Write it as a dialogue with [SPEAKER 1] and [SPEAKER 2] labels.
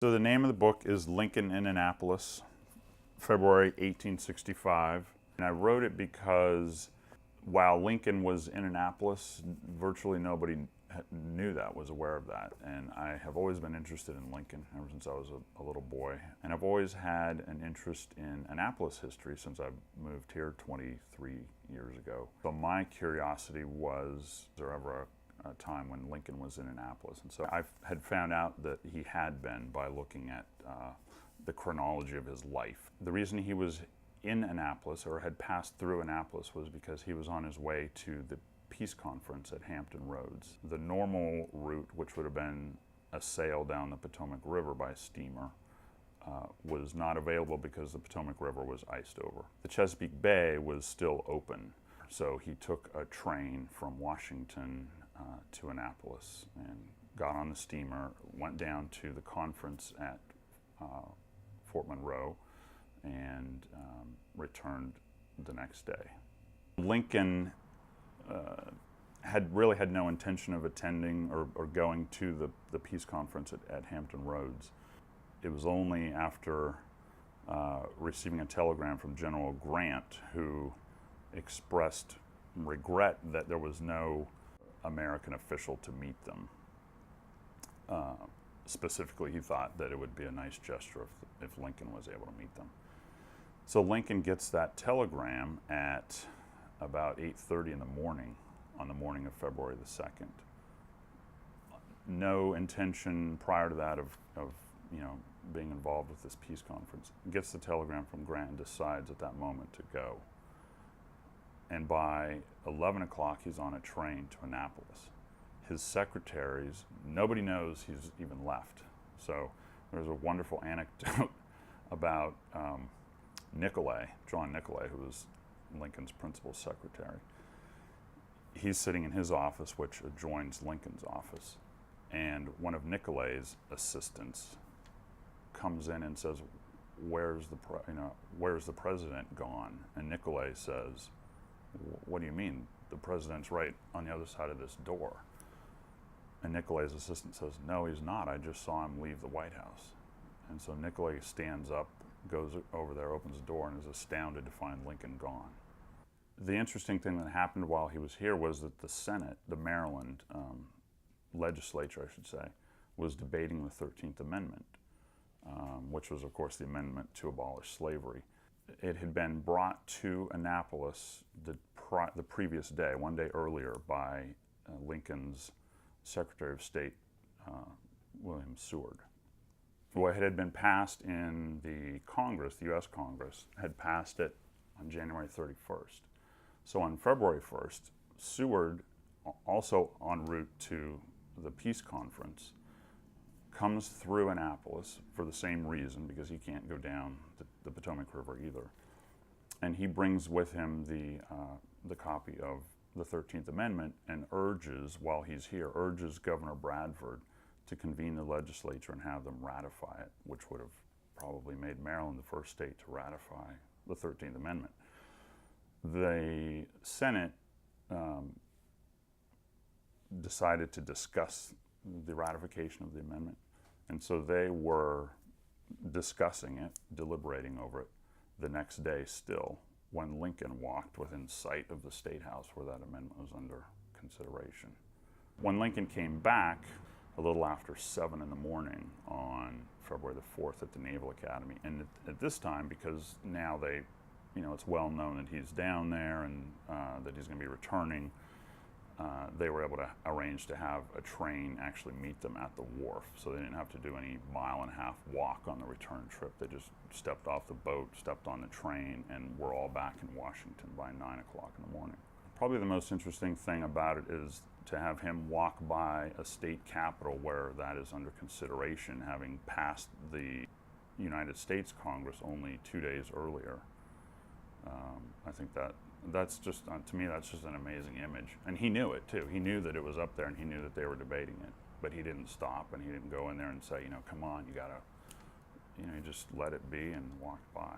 [SPEAKER 1] So the name of the book is Lincoln in Annapolis, February 1865. And I wrote it because while Lincoln was in Annapolis, virtually nobody knew that, was aware of that. And I have always been interested in Lincoln ever since I was a little boy. And I've always had an interest in Annapolis history since I moved here 23 years ago. So my curiosity was there ever a time when Lincoln was in Annapolis. And so I had found out that he had been by looking at the chronology of his life. The reason he was in Annapolis or had passed through Annapolis was because he was on his way to the peace conference at Hampton Roads. The normal route, which would have been a sail down the Potomac River by steamer, was not available because the Potomac River was iced over. The Chesapeake Bay was still open, so he took a train from Washington to Annapolis and got on the steamer, went down to the conference at Fort Monroe, and returned the next day. Lincoln had really had no intention of attending or going to the peace conference at Hampton Roads. It was only after receiving a telegram from General Grant, who expressed regret that there was no American official to meet them. Specifically, he thought that it would be a nice gesture if Lincoln was able to meet them. So Lincoln gets that telegram at about 8:30 in the morning, on the morning of February the 2nd. No intention prior to that of being involved with this peace conference. Gets the telegram from Grant and decides at that moment to go. And by 11 o'clock, he's on a train to Annapolis. His secretaries, nobody knows he's even left. So there's a wonderful anecdote about John Nicolay, who was Lincoln's principal secretary. He's sitting in his office, which adjoins Lincoln's office, and one of Nicolay's assistants comes in and says, where's the president gone? And Nicolay says, what do you mean? The president's right on the other side of this door. And Nicolay's assistant says, no, he's not. I just saw him leave the White House. And so Nicolay stands up, goes over there, opens the door, and is astounded to find Lincoln gone. The interesting thing that happened while he was here was that the Senate, the Maryland legislature, I should say, was debating the 13th Amendment, which was, of course, the amendment to abolish slavery. It had been brought to Annapolis the previous day, one day earlier, by Lincoln's Secretary of State, William Seward. What had been passed in the Congress, the U.S. Congress, had passed it on January 31st. So on February 1st, Seward, also en route to the peace conference, comes through Annapolis for the same reason, because he can't go down the Potomac River either. And he brings with him the copy of the 13th Amendment and while he's here, urges Governor Bradford to convene the legislature and have them ratify it, which would have probably made Maryland the first state to ratify the 13th Amendment. The Senate decided to discuss the ratification of the amendment, and so they were discussing it, deliberating over it, the next day still, when Lincoln walked within sight of the State House where that amendment was under consideration. When Lincoln came back a little after 7 in the morning on February the 4th at the Naval Academy, and at this time, because now it's well known that he's down there and that he's going to be returning, they were able to arrange to have a train actually meet them at the wharf, so they didn't have to do any mile-and-a-half walk on the return trip. They just stepped off the boat, stepped on the train, and were all back in Washington by 9 o'clock in the morning. Probably the most interesting thing about it is to have him walk by a state capitol where that is under consideration, having passed the United States Congress only 2 days earlier. I think that's just, to me, that's just an amazing image. And he knew it too. He knew that it was up there and he knew that they were debating it, but he didn't stop and he didn't go in there and say, come on, you gotta, he just let it be and walked by.